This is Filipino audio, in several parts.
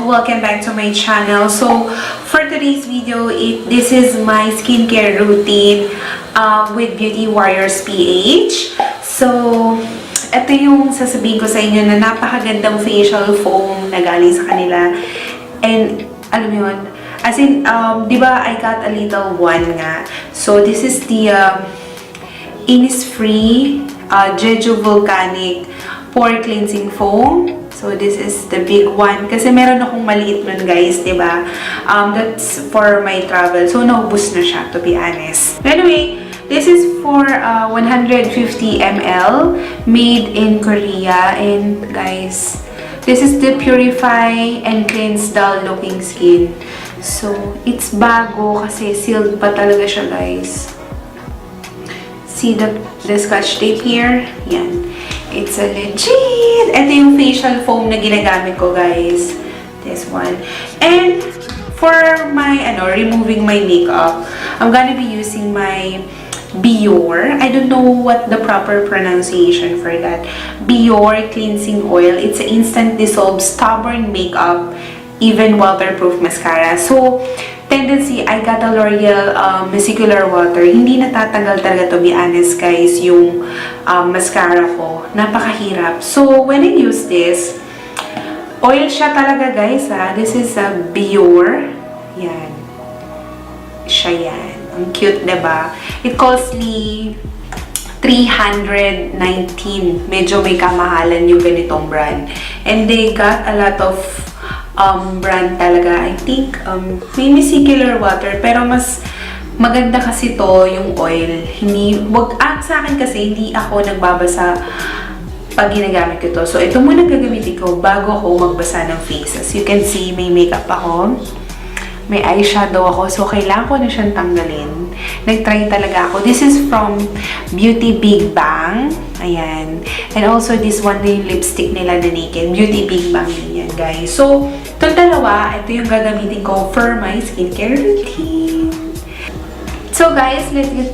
welcome back to my channel. So for today's video, this is my skincare routine with Beauty Warriors PH. So ito yung sasabihin ko sa inyo na napakagandang facial foam na galing sa kanila. And alam mo yun, as in, di ba I got a little one nga. So this is the Innisfree Jeju Volcanic Pore Cleansing Foam. So this is the big one. Kasi meron akong maliit nun guys, diba? That's for my travel. So naubos na siya, to be honest. Anyway, this is for 150 ml. Made in Korea. And guys, this is the Purify and Cleanse Dull Looking Skin. So, it's bago kasi sealed pa talaga siya guys. See the scotch tape here? Yan. It's a legit! Ito yung facial foam na ginagamit ko, guys. This one. And for my, removing my makeup, I'm gonna be using my Biore. I don't know what the proper pronunciation for that. Biore Cleansing Oil. It's an instant dissolve stubborn makeup, even waterproof mascara. So, tendency, I got a L'Oreal Micellar Water. Hindi natatanggal talaga, to be honest guys, yung mascara ko. Napakahirap. So, when I use this, oil siya talaga guys ha. This is a Biore. Yan. Siya yan. Ang cute, diba? It cost me $319. Medyo may kamahalan yung ganitong brand. And they got a lot of brand talaga. I think may micellar water pero mas maganda kasi to yung oil. Sa akin kasi hindi ako nagbabasa pag ginagamit ko to. So ito muna gagamitin ko bago ako magbasa ng face. As you can see, may makeup ako. May eyeshadow ako. So kailangan ko na siyang tanggalin. Nag-try talaga ako. This is from Beauty Big Bang. Ayan. And also this one na yung lipstick nila na Naked. Beauty Big Bang din yan, guys. So, itong dalawa, ito yung gagamitin ko for my skincare routine. So, guys,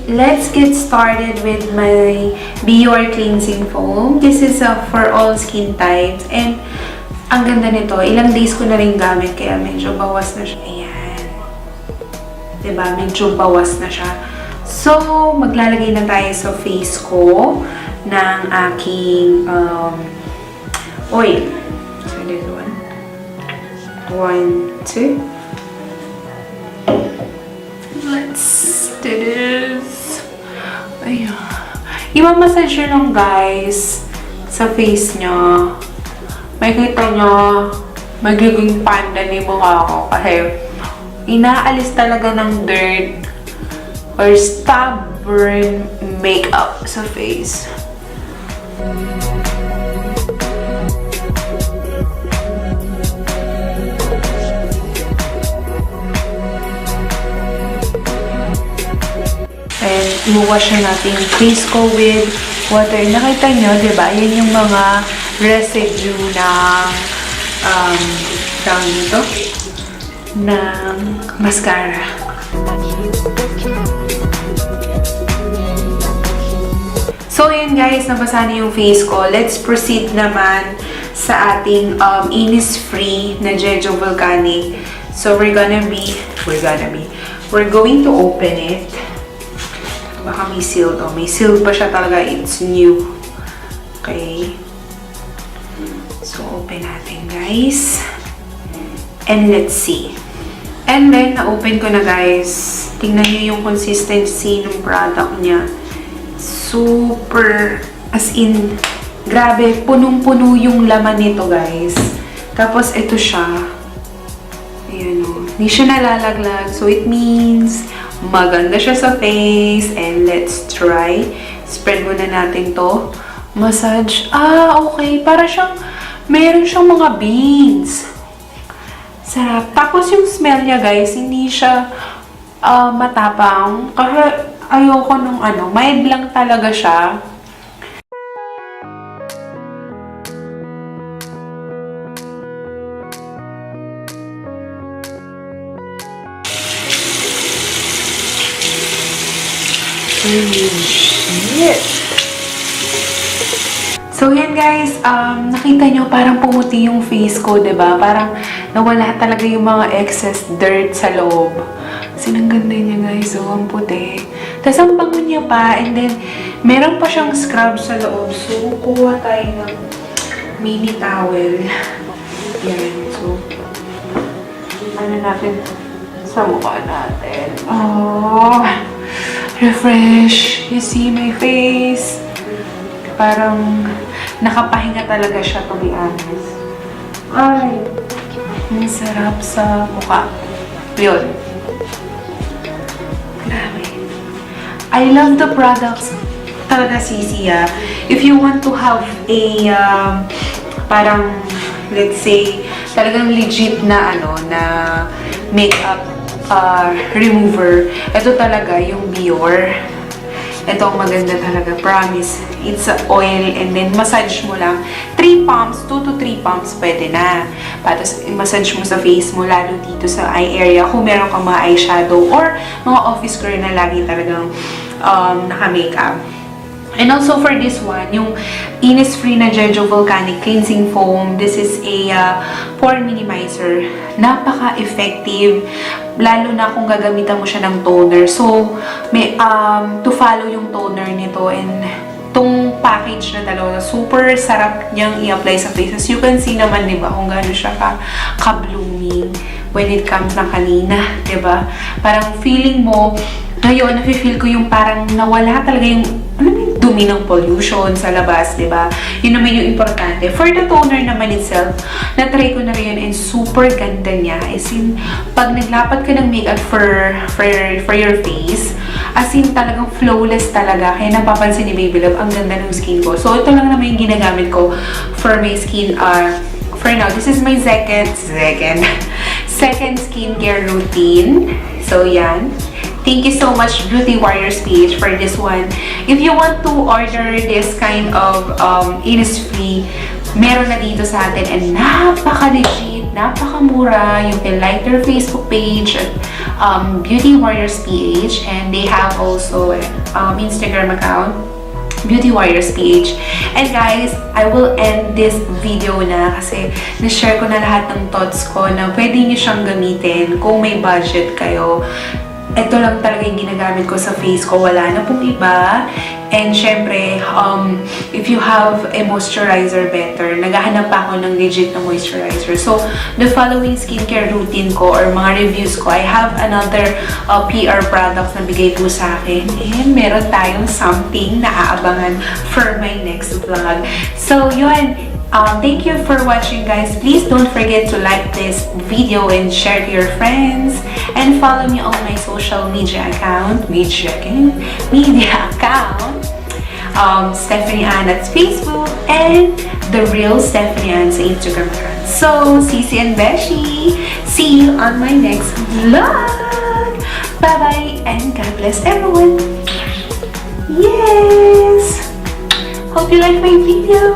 let's get started with my Biore Cleansing Foam. This is for all skin types. And, ang ganda nito. Ilang days ko na rin gamit, kaya medyo bawas na siya. Ayan. Diba? Medyo bawas na siya. So, maglalagay na tayo sa face ko ng aking oil. So, this one. 1, 2. Let's do this. Ayan. Imamassage nyo lang, guys, sa face nyo. Makikita nyo, magiging panda ni mukha ko kasi inaalis talaga ng dirt or stubborn makeup sa face. And iwawash na natin yung face ko with water. Nakita nyo, diba? Yan yung mga residue ng ng mascara. So, yun guys, nabasa na yung face ko. Let's proceed naman sa ating Innisfree na Jeju Volcanic. So, we're going to open it. Baka may seal to. May seal pa siya talaga. It's new. Okay. So, open natin guys. And let's see. And then, na-open ko na guys. Tingnan nyo yung consistency ng product niya. Super, as in, grabe, punong-puno yung laman nito guys. Tapos, ito siya. Ayan o. Hindi siya nalalaglag. So, it means, maganda siya sa face. And let's try. Spread muna natin to. Massage. Okay. Para siyang, meron siyang mga beads. Sarap. Tapos yung smell niya guys, hindi siya matapang. Kasi ayoko nung mild lang talaga siya. Shit! So, yan guys, nakita nyo, parang pumuti yung face ko, diba? Parang nawala talaga yung mga excess dirt sa loob. Kasi ang ganda niya guys, so ang puti. Tapos ang bango niya pa, and then meron pa siyang scrub sa loob. So, kuha tayo ng mini towel. Yan, so ano natin sa mukha natin. Oh, refresh. You see my face? Parang nakapahinga talaga siya, to be honest. Ay, ang sarap sa mukha. Yun. Grabe. I love the products talaga, Sissy, ah. If you want to have a, parang, let's say, talagang legit na, na makeup remover, ito talaga yung Biore. Ito ang maganda talaga, promise. It's a oil, and then massage mo lang. 3 pumps, 2 to 3 pumps, pwede na. Tapos, massage mo sa face mo, lalo dito sa eye area, kung meron kang mga eyeshadow, or mga office girl na lagi talagang naka-makeup. And also for this one, yung Innisfree na Jeju Volcanic Cleansing Foam. This is a pore minimizer. Napaka-effective, lalo na kung gagamitan mo siya ng toner. So, may to follow yung toner nito, and tong package na dalawa, super sarap niyang i-apply sa face. As you can see naman, di ba, kung gaano siya ka-blooming when it comes na kanina, di ba? Parang feeling mo, ngayon, nafe-feel ko yung parang nawala talaga yung, dumi ng pollution sa labas, di ba? Yun naman yung importante. For the toner naman itself, na-try ko na rin, and super ganda niya. As in, pag naglapat ka ng makeup for your face, as in, talagang flawless talaga. Kaya napapansin ni Baby Love, ang ganda ng skin ko. So, ito lang naman yung ginagamit ko for my skin. For now, this is my second skincare routine. So, yan. Thank you so much, Beauty Warriors page, for this one. If you want to order this kind of Innisfree, meron na dito sa atin, and napaka-legit, napakamura. You can like their Facebook page at Beauty Warriors PH, and they have also Instagram account, Beauty Warriors PH. And guys, I will end this video na kasi na-share ko na lahat ng thoughts ko na pwede nyo siyang gamitin kung may budget kayo. Ito lang talaga yung ginagamit ko sa face ko. Wala na pong iba. And syempre, if you have a moisturizer better, naghahanap pa ako ng legit na moisturizer. So, the following skincare routine ko or mga reviews ko, I have another PR products na bigay po sa akin. And meron tayong something na aabangan for my next vlog. So, yun. Thank you for watching, guys. Please don't forget to like this video and share to your friends, and follow me on my social media account, Stephanie Ann at Facebook, and The Real Stephanie Ann sa Instagram account. So, Sissy and Beshi, see you on my next vlog. Bye-bye, and God bless everyone. Yes! Hope you like my video.